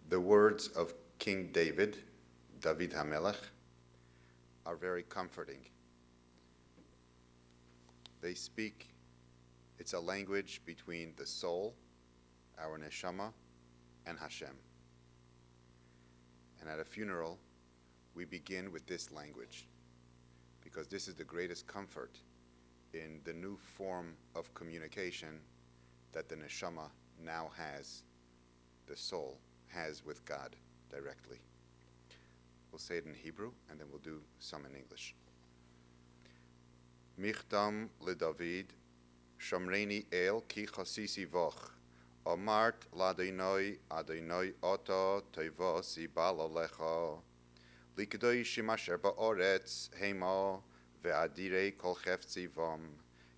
The words of King David HaMelech, are very comforting. They speak, it's a language between the soul, our neshama, and Hashem. And at a funeral, we begin with this language, because this is the greatest comfort in the new form of communication that the neshama now has, the soul has with God directly. We'll say it in Hebrew, and then we'll do some in English. Michtam leDavid, Shomreini el ki chasisi voch, Omart ladinoi adinoi oto toivosi balolecha, Likdoishim asher ba'oretz hema, ve'adirei kol chefzi vom,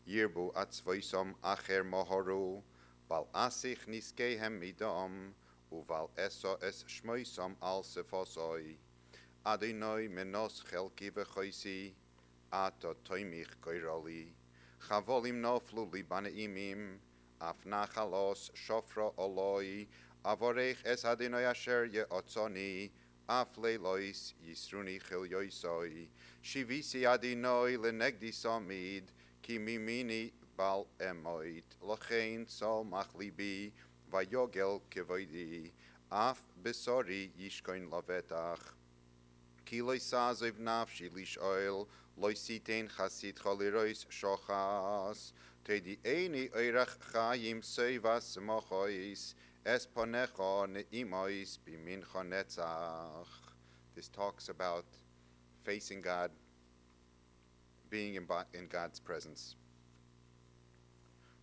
Yirbu atzvoisom acher mohoru, Bal asich niskehem midom, Uval eso es shmoisom al sefosoi, Adonai menos chelki v'choisi, Ato toimich goyroli, Chavolim noflu li baneimim, Af nachalos shofro oloi, Avorech es Adonai asher yeotzoni, Af leilois yisruni chilyoisoi, Shivisi Adonai lenegdi somid, Ki mimini bal emoit, Lochein sol mach libi, Vayogel kevoidi, Af besori yishkoin lavetach, Ki loy sazev nafshi lish oil, loy sitein chasit cholirois shochas, Tedi eini oirach chayim seivas mochois, es ponecho neimois bimincho netzach. This talks about facing God, being in God's presence.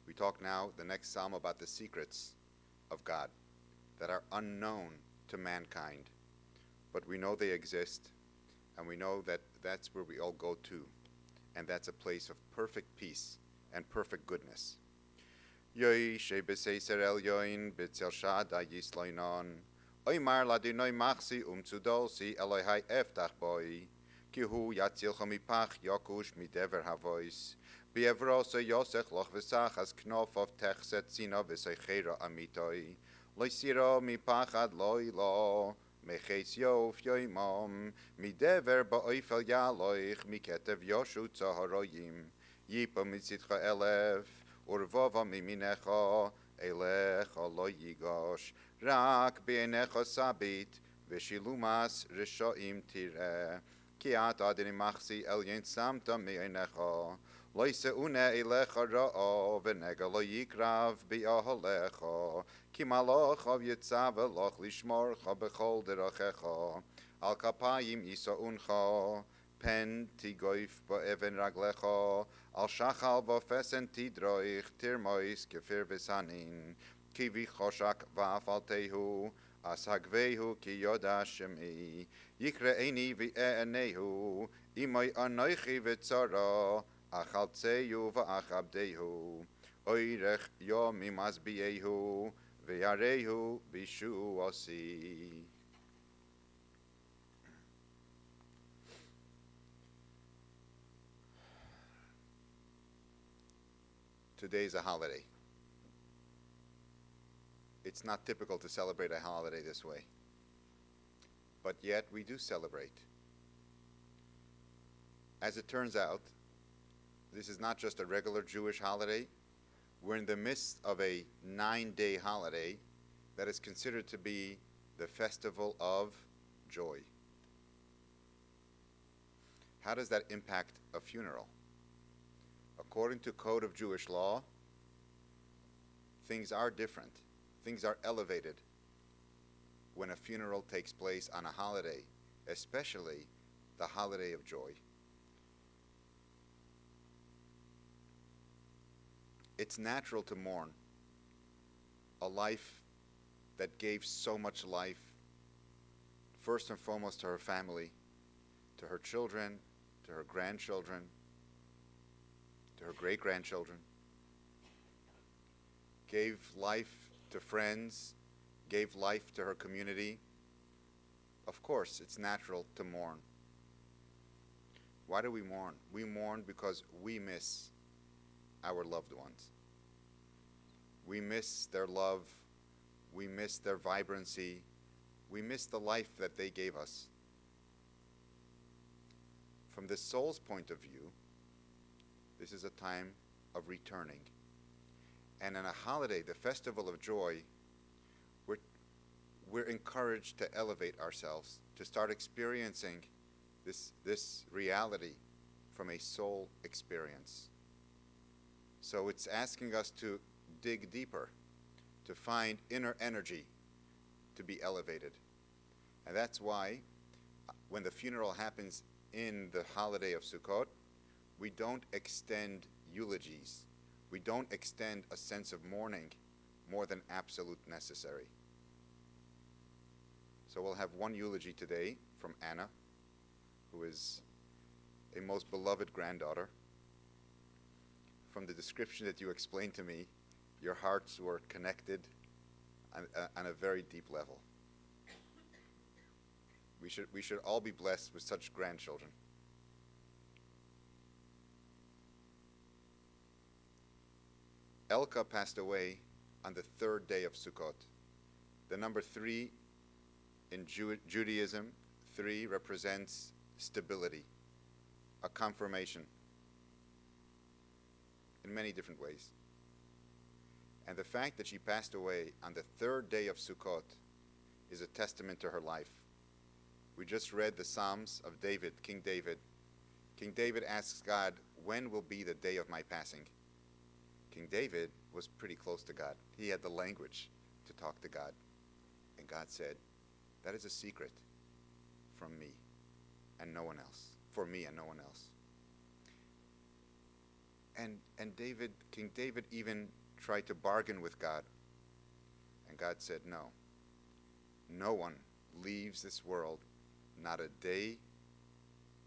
We talk now, the next psalm, about the secrets of God that are unknown to mankind, but we know they exist, and we know that that's where we all go to, and that's a place of perfect peace and perfect goodness. Yoishe b'seiser elyoin b'tzel shada yisloinon, oymar ladinoi machsi tzudolsi Elohai eftach boi, ki hu yatzilcho mipach yokush midever havois, bievrosa yosech loch v'sachas knofov techset zino v'seichero amitoi, loisiro mipachad loi lo, meches yof yoimom, midever ba'oifel yaloich miketev yoshu tzohoroyim, yipo mitzitcha elev, urvova miminecha, elecha lo yigosh, rak b'einecha sabit, v'shilumas rishoim tire, ki at adini machsi elyon samta mi'einecha, lo yiseune elecha ra'o, v'nega lo yikrav bi'aholecha, ki maloch av yitzav eloch lishmorcha b'chol derachecha, al kapayim yisouncha, pen tigoif ba'even raglecha, al shachal v'fesen tidroich tirmois kefir v'sanin, ki v'choshak v'afaltehu, as hagvehu ki yoda shemi, yikre'eni v'e'enehu, imoy anoichi v'tzara, achaltzeyu v'achabdehu, oirech yom imazbiehu, v'yarehu b'shu osi. Today is a holiday. It's not typical to celebrate a holiday this way, but yet we do celebrate. As it turns out, this is not just a regular Jewish holiday. We're in the midst of a 9-day holiday that is considered to be the festival of joy. How does that impact a funeral? According to Code of Jewish Law, things are different. Things are elevated when a funeral takes place on a holiday, especially the holiday of joy. It's natural to mourn a life that gave so much life, first and foremost to her family, to her children, to her grandchildren, to her great-grandchildren, gave life to friends, gave life to her community. Of course, it's natural to mourn. Why do we mourn? We mourn because we miss our loved ones. We miss their love, we miss their vibrancy, we miss the life that they gave us. From the soul's point of view, this is a time of returning. And in a holiday, the festival of joy, we're encouraged to elevate ourselves, to start experiencing this reality from a soul experience. So it's asking us to dig deeper, to find inner energy to be elevated. And that's why when the funeral happens in the holiday of Sukkot, we don't extend eulogies. We don't extend a sense of mourning more than absolute necessary. So we'll have one eulogy today from Anna, who is a most beloved granddaughter. From the description that you explained to me, your hearts were connected on a very deep level. We should all be blessed with such grandchildren. Elka passed away on the third day of Sukkot. The number 3 in Judaism, 3 represents stability, a confirmation in many different ways. And the fact that she passed away on the third day of Sukkot is a testament to her life. We just read the Psalms of David, King David. King David asks God, when will be the day of my passing? King David was pretty close to God. He had the language to talk to God. And God said, that is a secret from me and no one else. For me and no one else. And King David even tried to bargain with God. And God said, no. No one leaves this world, not a day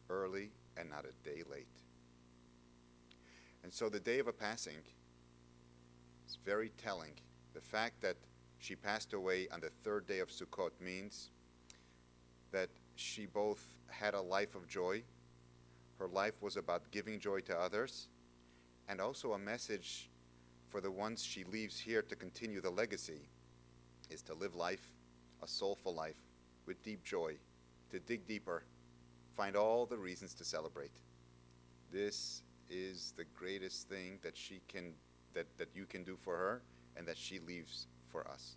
early and not a day late. And so the day of a passing is very telling. The fact that she passed away on the third day of Sukkot means that she both had a life of joy. Her life was about giving joy to others, and also a message for the ones she leaves here to continue the legacy is to live life, a soulful life, with deep joy, to dig deeper, find all the reasons to celebrate. This is the greatest thing that that you can do for her and that she leaves for us.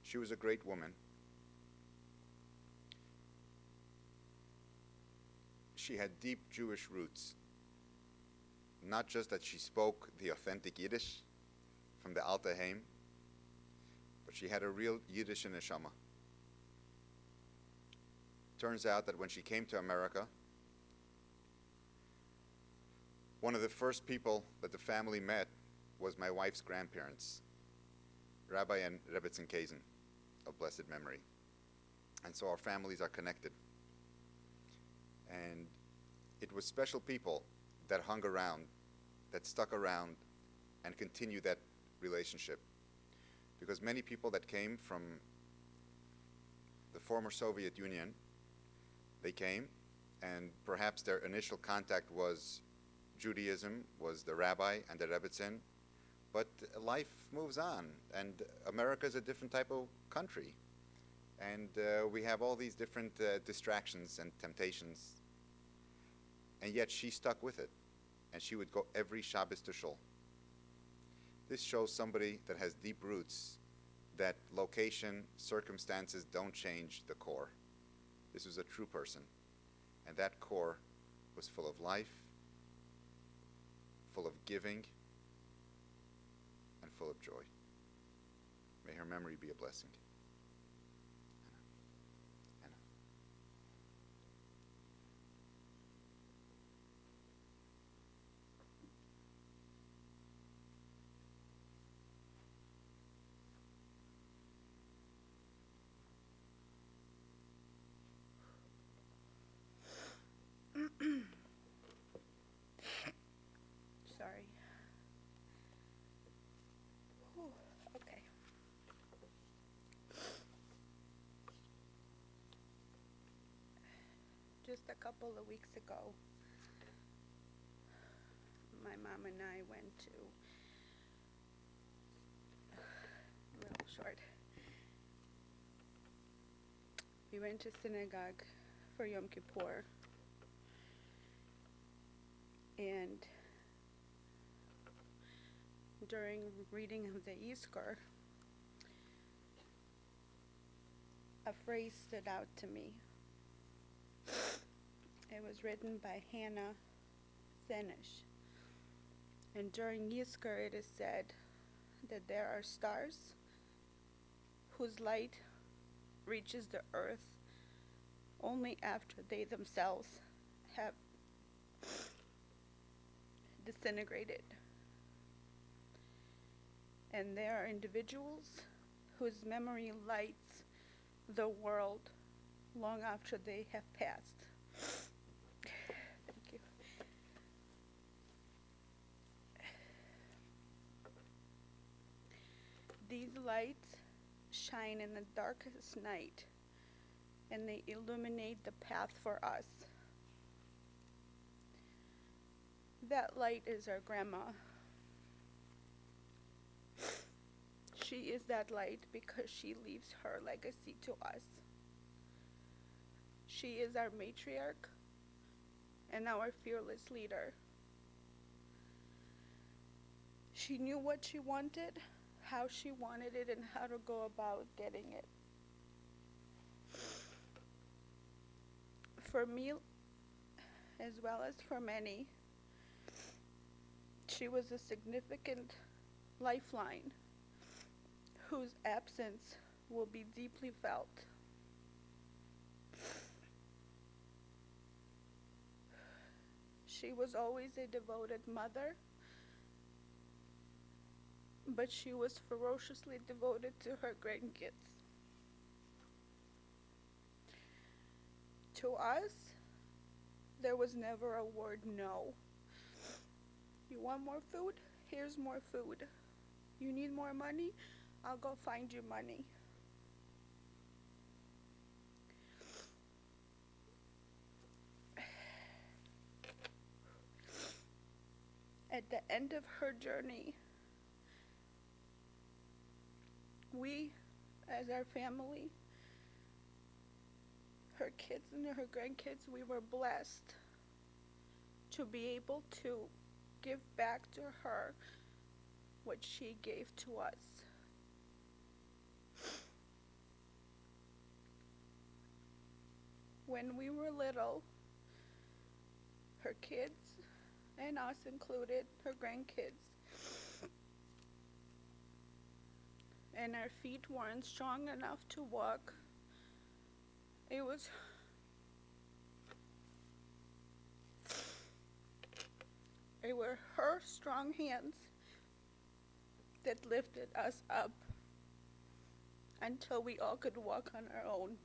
She was a great woman. She had deep Jewish roots. Not just that she spoke the authentic Yiddish from the Alta Heim, but she had a real Yiddish neshama. Turns out that when she came to America, one of the first people that the family met was my wife's grandparents, Rabbi and Berkowitz-Kumin-Bookatz of blessed memory. And so our families are connected. And it was special people that hung around, that stuck around, and continued that relationship. Because many people that came from the former Soviet Union, they came, and perhaps their initial contact was Judaism, was the rabbi and the Rebbitzin, but life moves on, and America is a different type of country. And we have all these different distractions and temptations. And yet she stuck with it, and she would go every Shabbos to shul. This shows somebody that has deep roots, that location, circumstances don't change the core. This was a true person, and that core was full of life, full of giving, and full of joy. May her memory be a blessing. Sorry. Whew, okay. Just a couple of weeks ago, my mom and I went to We went to synagogue for Yom Kippur, and during reading of the Yizkor, a phrase stood out to me. It was written by Hannah Senish. And during Yizkor it is said that there are stars whose light reaches the earth only after they themselves have disintegrated. And there are individuals whose memory lights the world long after they have passed. Thank you. These lights shine in the darkest night, and they illuminate the path for us. That light is our grandma. She is that light because she leaves her legacy to us. She is our matriarch and our fearless leader. She knew what she wanted, how she wanted it, and how to go about getting it. For me, as well as for many, she was a significant lifeline whose absence will be deeply felt. She was always a devoted mother, but she was ferociously devoted to her grandkids. To us, there was never a word no. You want more food? Here's more food. You need more money? I'll go find you money. At the end of her journey, we, as our family, her kids and her grandkids, we were blessed to be able to give back to her what she gave to us. When we were little, her kids, and us included, her grandkids, and our feet weren't strong enough to walk, it were her strong hands that lifted us up until we all could walk on our own.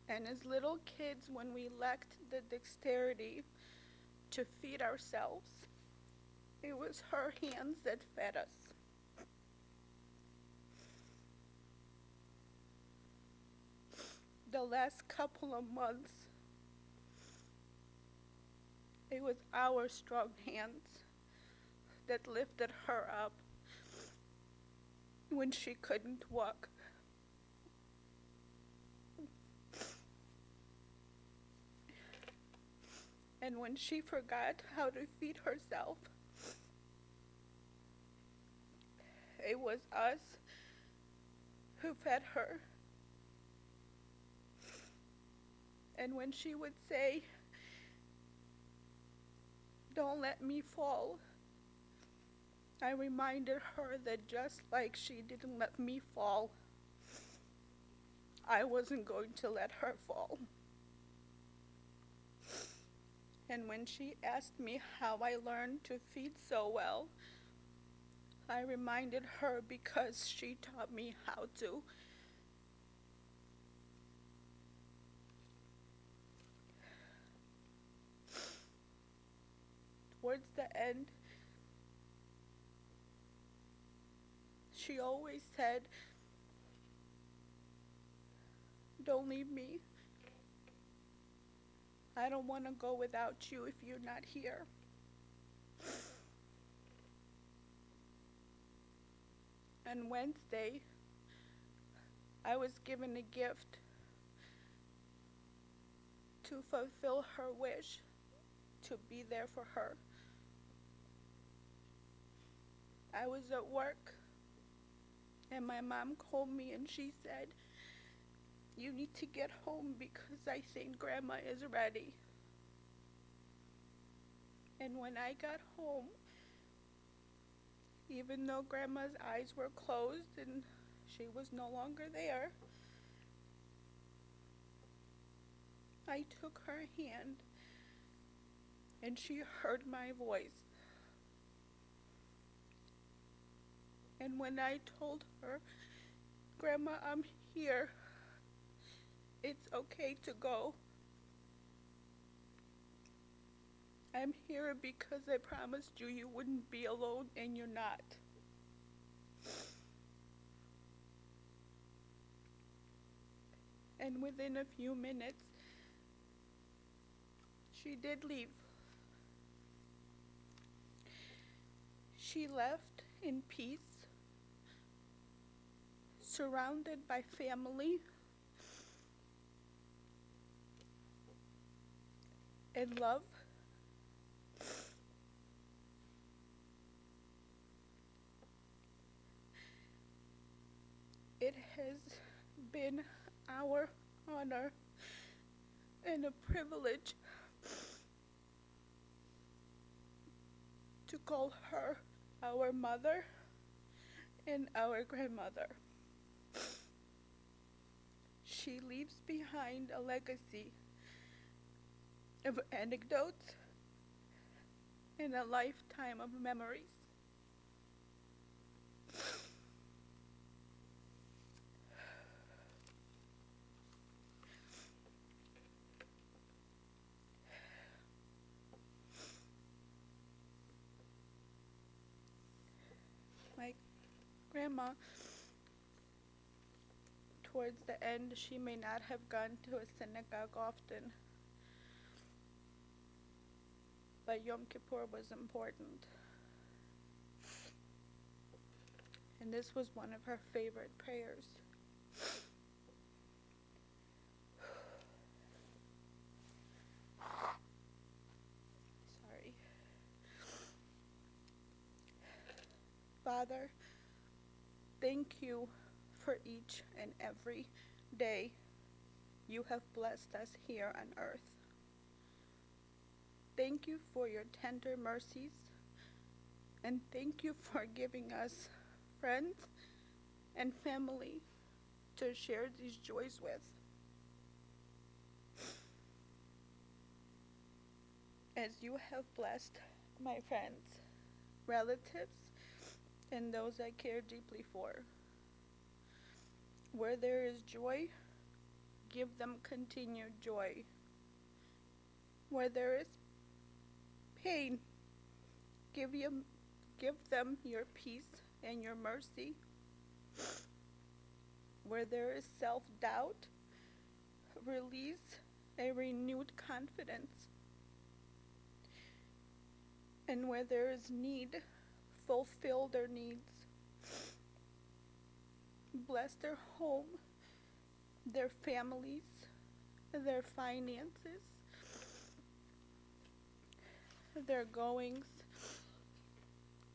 And as little kids, when we lacked the dexterity to feed ourselves, it was her hands that fed us. The last couple of months, it was our strong hands that lifted her up when she couldn't walk. And when she forgot how to feed herself, it was us who fed her. And when she would say, "Don't let me fall," I reminded her that just like she didn't let me fall, I wasn't going to let her fall. And when she asked me how I learned to feed so well, I reminded her because she taught me how to. Towards the end, she always said, "Don't leave me. I don't want to go without you if you're not here." On Wednesday, I was given a gift to fulfill her wish to be there for her. I was at work, and my mom called me and she said, "You need to get home because I think Grandma is ready." And when I got home, even though Grandma's eyes were closed and she was no longer there, I took her hand and she heard my voice. And when I told her, "Grandma, I'm here. It's okay to go. I'm here because I promised you you wouldn't be alone, and you're not." And within a few minutes, she did leave. She left in peace, surrounded by family and love. It has been our honor and a privilege to call her our mother and our grandmother. She leaves behind a legacy of anecdotes and a lifetime of memories. My grandma, towards the end, she may not have gone to a synagogue often, but Yom Kippur was important. And this was one of her favorite prayers. Sorry. Father, thank you for each and every day you have blessed us here on earth. Thank you for your tender mercies, and thank you for giving us friends and family to share these joys with. As you have blessed my friends, relatives, and those I care deeply for. Where there is joy, give them continued joy. Where there is pain, give them your peace and your mercy. Where there is self-doubt, release a renewed confidence. And where there is need, fulfill their needs. Bless their home, their families, their finances, their goings,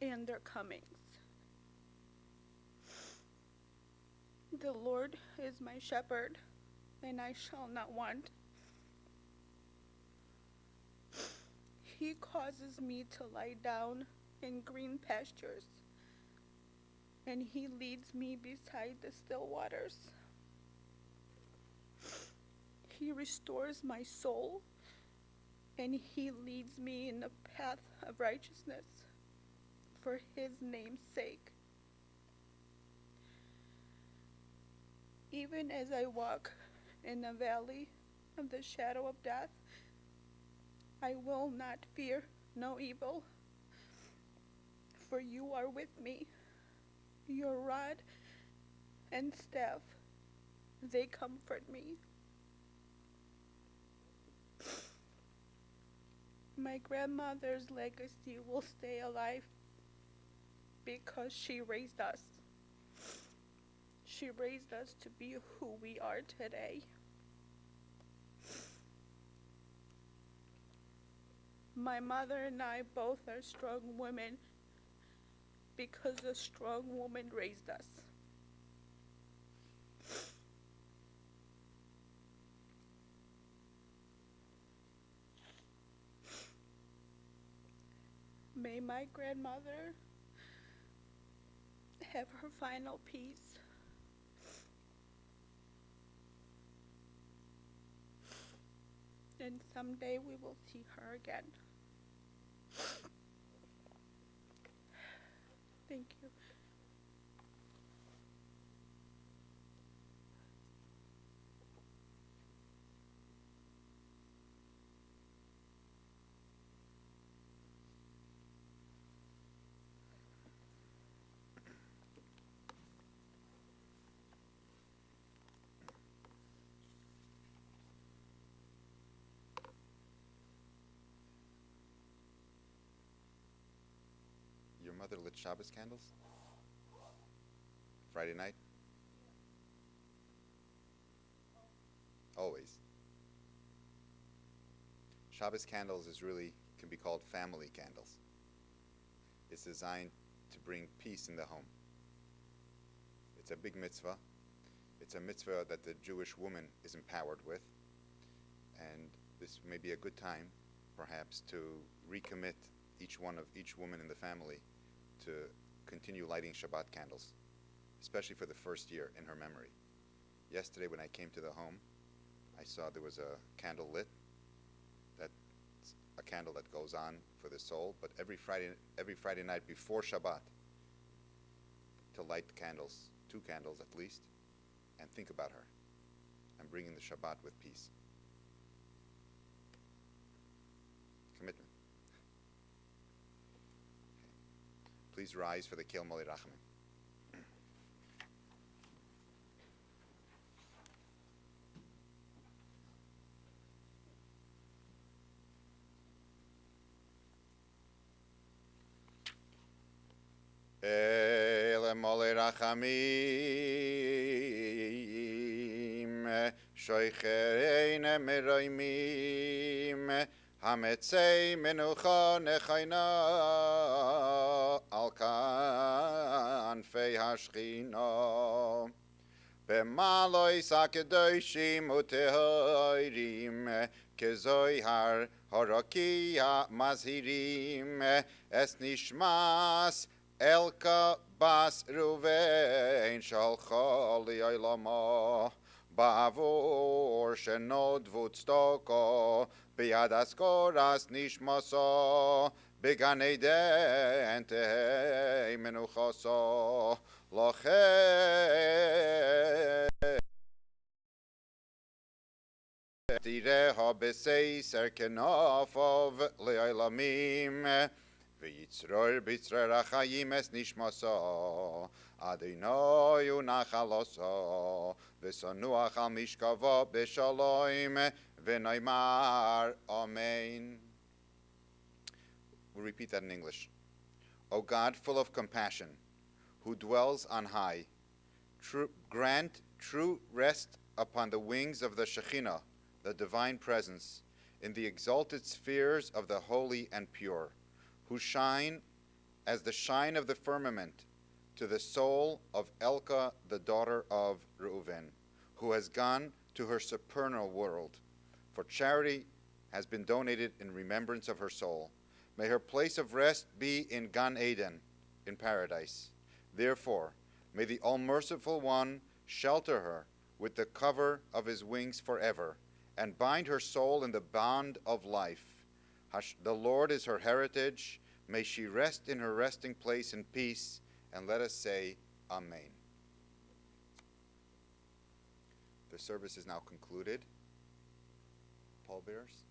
and their comings. The Lord is my shepherd, and I shall not want. He causes me to lie down in green pastures, and he leads me beside the still waters. He restores my soul, and he leads me in the path of righteousness for his name's sake. Even as I walk in the valley of the shadow of death, I will not fear no evil, for you are with me. Your rod and staff, they comfort me. My grandmother's legacy will stay alive because she raised us. she raised us to be who we are today. My mother and I both are strong women because a strong woman raised us. May my grandmother have her final peace. And someday we will see her again. Thank you. Your mother lit Shabbos candles? Friday night? Always. Shabbos candles can be called family candles. It's designed to bring peace in the home. It's a big mitzvah. It's a mitzvah that the Jewish woman is empowered with. And this may be a good time, perhaps, to recommit each woman in the family to continue lighting Shabbat candles, especially for the first year in her memory. Yesterday when I came to the home, I saw there was a candle lit. That's a candle that goes on for the soul, but every Friday night before Shabbat, to light candles, 2 candles at least, and think about her and bringing the Shabbat with peace. Commitment. Please rise for the Kel Moli Rachamim. El Moli Rachamim Shoichein Meroimim Hametzei Menucha Nechayna Al Kanfei Hashchina B'malois HaKadoshim Utehorim Kezohar Harakia Mazhirim Es Nishmas Elka Bas Ruvein Shalcha Li'olamo Ba'avur Shenodvu Tztoko B'yad Askoras Nishmaso B'gan Eden Tehei Menuchaso Locheh Tireha B'seiser Kenafov Li'olamim V'yitzror b'yitzror achayim es nishmaso Adonai unachaloso V'sonuach al mishkavo b'shalom V'noimar Amen. We'll repeat that in English. O God, full of compassion, who dwells on high, grant true rest upon the wings of the Shekhinah, the divine presence, in the exalted spheres of the holy and pure, who shine as the shine of the firmament to the soul of Elka, the daughter of Reuven, who has gone to her supernal world. For charity has been donated in remembrance of her soul. May her place of rest be in Gan Eden, in paradise. Therefore, may the All-Merciful One shelter her with the cover of his wings forever, and bind her soul in the bond of life. The Lord is her heritage. May she rest in her resting place in peace, and let us say, Amen. The service is now concluded. Pallbearers.